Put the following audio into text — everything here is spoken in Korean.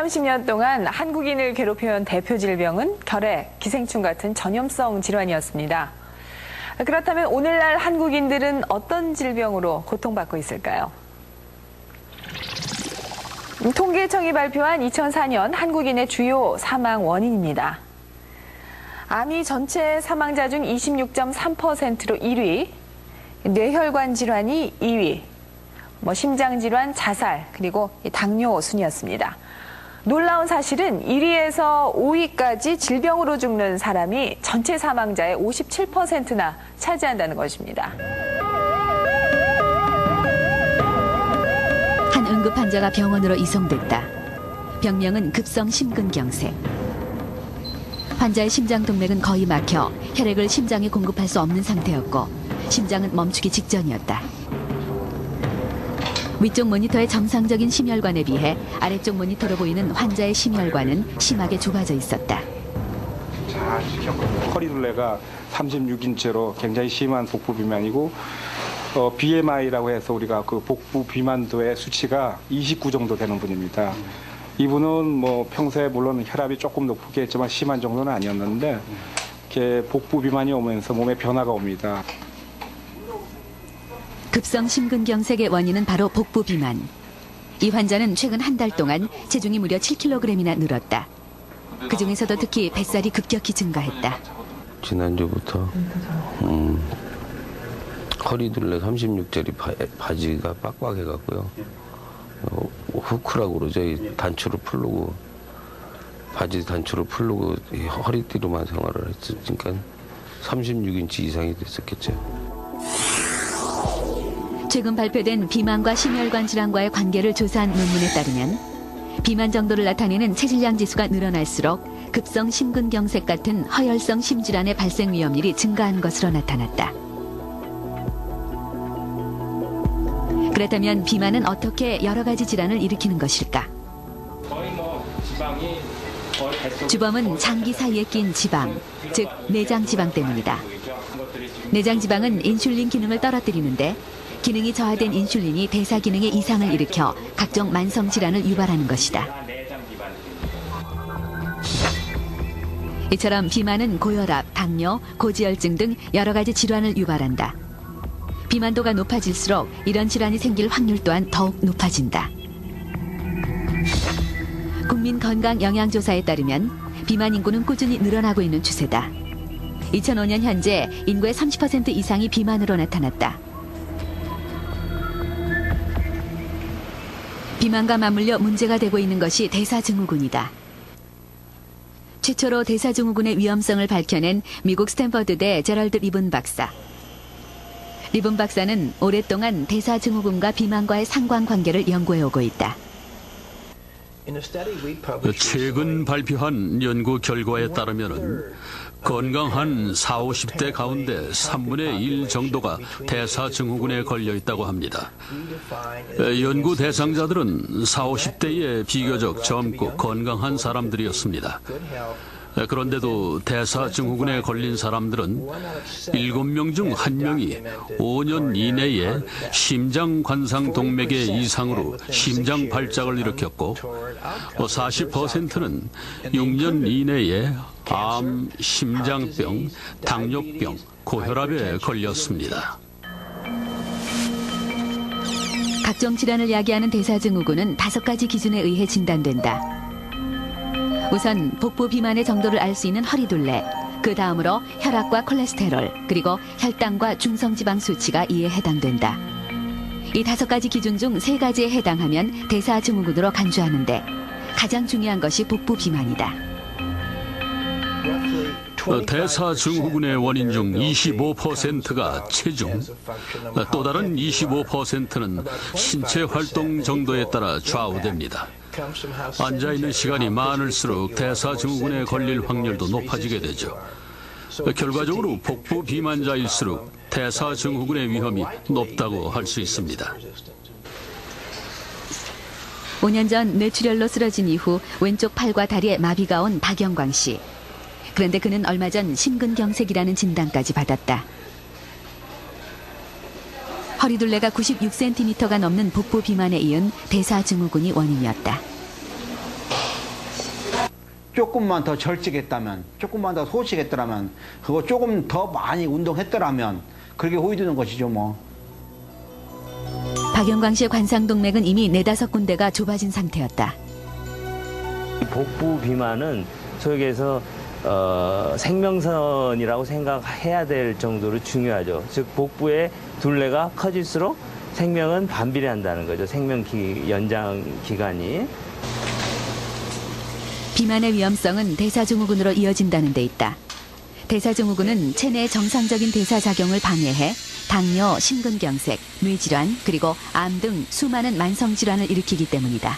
30년 동안 한국인을 괴롭혀온 대표 질병은 결핵, 기생충 같은 전염성 질환이었습니다. 그렇다면 오늘날 한국인들은 어떤 질병으로 고통받고 있을까요? 통계청이 발표한 2004년 한국인의 주요 사망 원인입니다. 암이 전체 사망자 중 26.3%로 1위, 뇌혈관 질환이 2위, 심장질환, 자살, 그리고 당뇨 순이었습니다. 놀라운 사실은 1위에서 5위까지 질병으로 죽는 사람이 전체 사망자의 57%나 차지한다는 것입니다. 한 응급 환자가 병원으로 이송됐다. 병명은 급성 심근경색. 환자의 심장 동맥은 거의 막혀 혈액을 심장에 공급할 수 없는 상태였고 심장은 멈추기 직전이었다. 위쪽 모니터의 정상적인 심혈관에 비해 아래쪽 모니터로 보이는 환자의 심혈관은 심하게 좁아져 있었다. 허리둘레가 36인치로 굉장히 심한 복부 비만이고 BMI라고 해서 우리가 그 복부 비만도의 수치가 29 정도 되는 분입니다. 이분은 평소에 물론 혈압이 조금 높게 했지만 심한 정도는 아니었는데 이렇게 복부 비만이 오면서 몸에 변화가 옵니다. 급성 심근경색의 원인은 바로 복부 비만. 이 환자는 최근 한 달 동안 체중이 무려 7kg이나 늘었다. 그중에서도 특히 뱃살이 급격히 증가했다. 지난주부터 허리둘레 36짜리 바지가 빡빡해갖고요. 후크라고 그러죠. 이 단추를 풀르고 바지 단추를 풀르고 허리띠로만 생활을 했으니까 36인치 이상이 됐었겠죠. 최근 발표된 비만과 심혈관 질환과의 관계를 조사한 논문에 따르면 비만 정도를 나타내는 체질량 지수가 늘어날수록 급성 심근경색 같은 허혈성 심질환의 발생 위험률이 증가한 것으로 나타났다. 그렇다면 비만은 어떻게 여러 가지 질환을 일으키는 것일까? 주범은 장기 사이에 낀 지방, 즉 내장 지방 때문이다. 내장 지방은 인슐린 기능을 떨어뜨리는데 기능이 저하된 인슐린이 대사 기능에 이상을 일으켜 각종 만성 질환을 유발하는 것이다. 이처럼 비만은 고혈압, 당뇨, 고지혈증 등 여러 가지 질환을 유발한다. 비만도가 높아질수록 이런 질환이 생길 확률 또한 더욱 높아진다. 국민건강영양조사에 따르면 비만 인구는 꾸준히 늘어나고 있는 추세다. 2005년 현재 인구의 30% 이상이 비만으로 나타났다. 비만과 맞물려 문제가 되고 있는 것이 대사증후군이다. 최초로 대사증후군의 위험성을 밝혀낸 미국 스탠퍼드대 제럴드 리본 박사. 리본 박사는 오랫동안 대사증후군과 비만과의 상관관계를 연구해오고 있다. 최근 발표한 연구 결과에 따르면 건강한 40, 50대 가운데 3분의 1 정도가 대사증후군에 걸려 있다고 합니다. 연구 대상자들은 40, 50대의 비교적 젊고 건강한 사람들이었습니다. 그런데도 대사증후군에 걸린 사람들은 7명 중 1명이 5년 이내에 심장관상동맥의 이상으로 심장 발작을 일으켰고 40%는 6년 이내에 암, 심장병, 당뇨병, 고혈압에 걸렸습니다. 각종 질환을 야기하는 대사증후군은 5가지 기준에 의해 진단된다. 우선 복부 비만의 정도를 알 수 있는 허리둘레, 그 다음으로 혈압과 콜레스테롤, 그리고 혈당과 중성지방 수치가 이에 해당된다. 이 5가지 기준 중 3가지에 해당하면 대사증후군으로 간주하는데 가장 중요한 것이 복부 비만이다. 대사증후군의 원인 중 25%가 체중, 또 다른 25%는 신체 활동 정도에 따라 좌우됩니다. 앉아있는 시간이 많을수록 대사증후군에 걸릴 확률도 높아지게 되죠. 결과적으로 복부 비만자일수록 대사증후군의 위험이 높다고 할 수 있습니다. 5년 전 뇌출혈로 쓰러진 이후 왼쪽 팔과 다리에 마비가 온 박영광 씨. 그런데 그는 얼마 전 심근경색이라는 진단까지 받았다. 허리둘레가 96cm가 넘는 복부 비만에 이은 대사증후군이 원인이었다. 조금만 더 절직했다면, 조금만 더 소식했더라면, 그거 조금 더 많이 운동했더라면 그렇게 호위되는 것이죠 뭐. 박영광 씨의 관상동맥은 이미 4-5군데가 좁아진 상태였다. 복부 비만은 소위 얘기해서 생명선이라고 생각해야 될 정도로 중요하죠. 즉 복부의 둘레가 커질수록 생명은 반비례한다는 거죠. 생명 연장 기간이. 비만의 위험성은 대사증후군으로 이어진다는 데 있다. 대사증후군은 체내의 정상적인 대사작용을 방해해 당뇨, 심근경색, 뇌질환, 그리고 암 등 수많은 만성질환을 일으키기 때문이다.